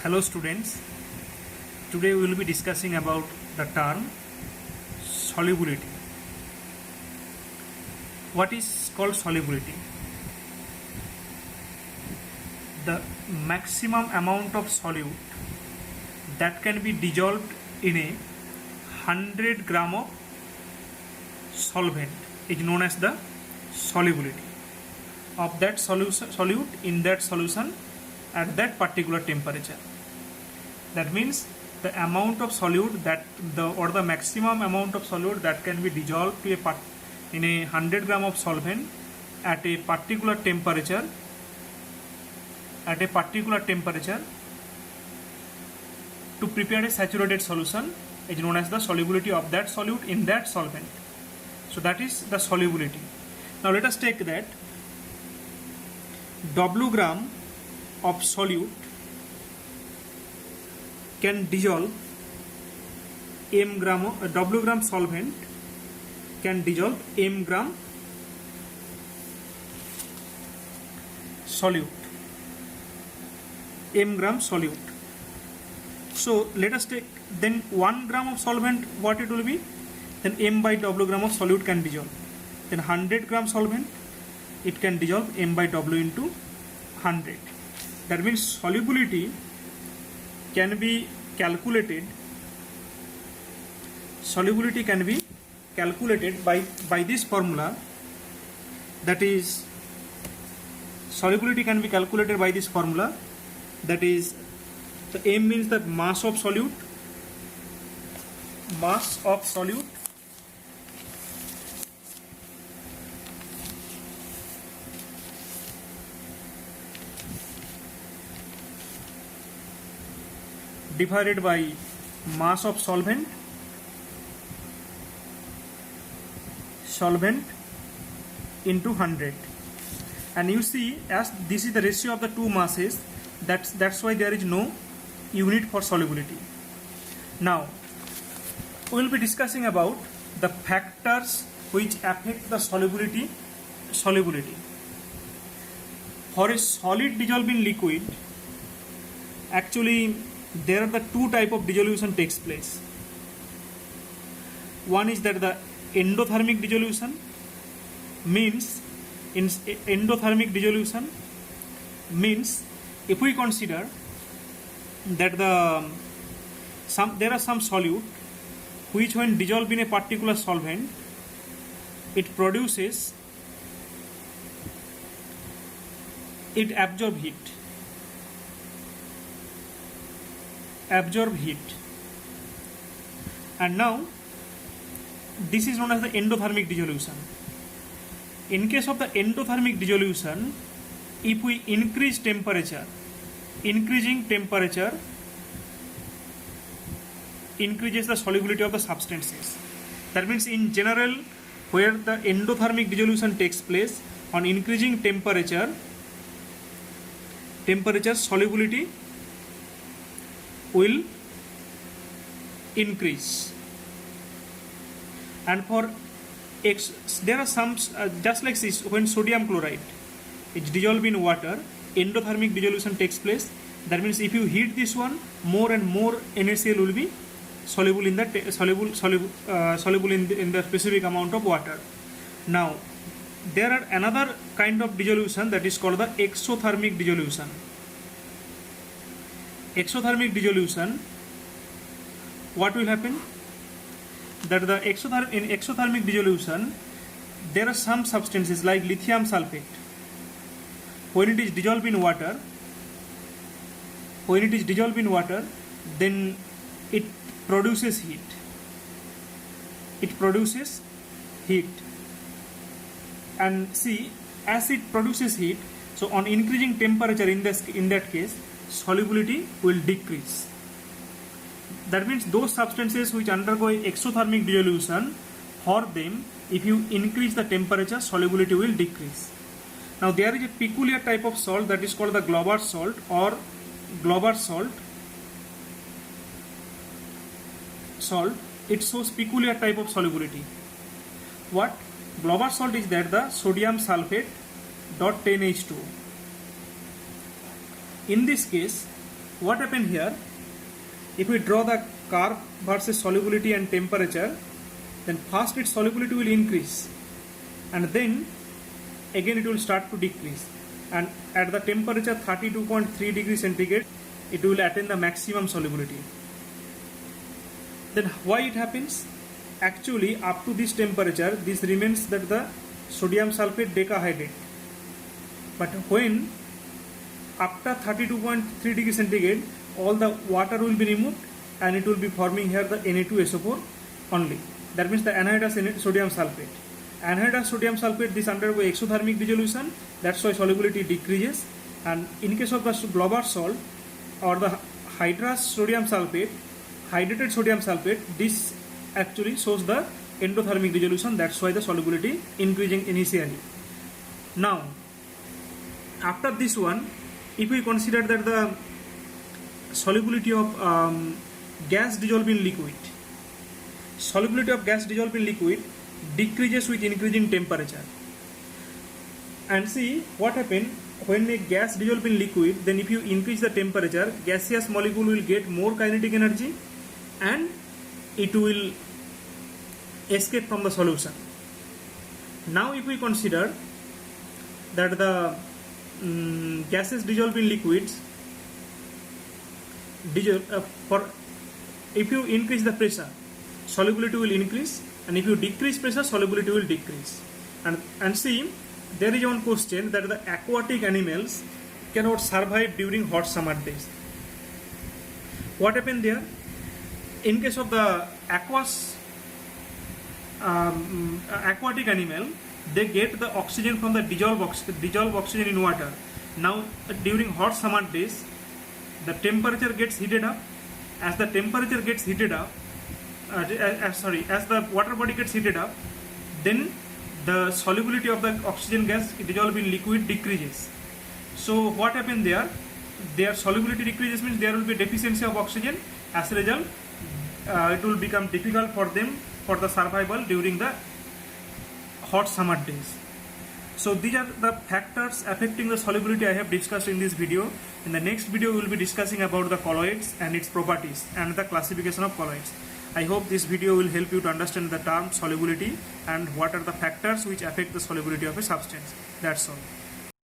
Hello students, today we will be discussing about the term solubility. What is called solubility? The maximum amount of solute that can be dissolved in a 100 gram of solvent is known as the solubility of that solute in that solution at that particular temperature. That means the amount of solute the maximum amount of solute that can be dissolved to in a 100 gram of solvent at a particular temperature to prepare a saturated solution is known as the solubility of that solute in that solvent. So that is the solubility. Now let us take that W gram of solute can dissolve m gram of W gram solvent can dissolve m gram solute. So let us take then 1 gram of solvent, what it will be? Then m by W gram of solute can dissolve. Then 100 gram solvent, it can dissolve m by W into 100. That means solubility can be calculated by this formula, that is solubility can be calculated by this formula, that is the m means the mass of solute divided by mass of solvent into 100. And you see, as this is the ratio of the two masses, that's why there is no unit for solubility. Now we will be discussing about the factors which affect the solubility. For a solid dissolving liquid, actually there are the two type of dissolution takes place. One is that the endothermic dissolution means if we consider that there are some solute which when dissolved in a particular solvent, it absorb heat, and now this is known as the endothermic dissolution. In case of the endothermic dissolution, if we increase temperature, increasing temperature increases the solubility of the substances. That means in general, where the endothermic dissolution takes place, on increasing temperature solubility will increase. And for there are some just like this, when sodium chloride is dissolved in water, endothermic dissolution takes place. That means if you heat this one, more and more NaCl will be soluble in the specific amount of water. Now there are another kind of dissolution that is called the exothermic dissolution. Exothermic dissolution, what will happen? That in exothermic dissolution, there are some substances like lithium sulfate. When it is dissolved in water, then it produces heat. And see, as it produces heat, so on increasing temperature in that case, solubility will decrease. That means those substances which undergo exothermic dissolution, for them, if you increase the temperature, solubility will decrease. Now there is a peculiar type of salt that is called the Glauber salt or Glauber salt. It shows peculiar type of solubility. What? Glauber salt is that the sodium sulfate dot 10H2O. In this case, what happened here, if we draw the curve versus solubility and temperature, then first its solubility will increase and then again it will start to decrease, and at the temperature 32.3 degrees centigrade it will attain the maximum solubility. Then why it happens? Actually, up to this temperature this remains that the sodium sulfate decahydrate, but when after 32.3 degrees centigrade all the water will be removed and it will be forming here the Na2SO4 only. That means the anhydrous sodium sulfate. Anhydrous sodium sulfate, this undergo exothermic dissolution, that's why solubility decreases. And in case of the blubber salt or the hydrous sodium sulfate, hydrated sodium sulfate, this actually shows the endothermic dissolution, that's why the solubility increasing initially. Now after this one, if we consider that the solubility of gas dissolved in liquid, solubility of gas dissolved in liquid decreases with increasing temperature. And see what happens when a gas dissolved in liquid, then if you increase the temperature, gaseous molecule will get more kinetic energy and it will escape from the solution. Now if we consider that the gases dissolved in liquids, if you increase the pressure, solubility will increase, and if you decrease pressure, solubility will decrease. And see, there is one question that the aquatic animals cannot survive during hot summer days. What happened there? In case of the aquatic animal, they get the oxygen from the dissolved oxygen in water. Now during hot summer days, the temperature gets heated up. As the temperature gets heated up, as the water body gets heated up, then the solubility of the oxygen gas dissolved in liquid decreases. So what happened there? Their solubility decreases means there will be deficiency of oxygen. As a result, it will become difficult for them for the survival during the hot summer days. So these are the factors affecting the solubility I have discussed in this video. In the next video, we will be discussing about the colloids and its properties and the classification of colloids. I hope this video will help you to understand the term solubility and what are the factors which affect the solubility of a substance. That's all.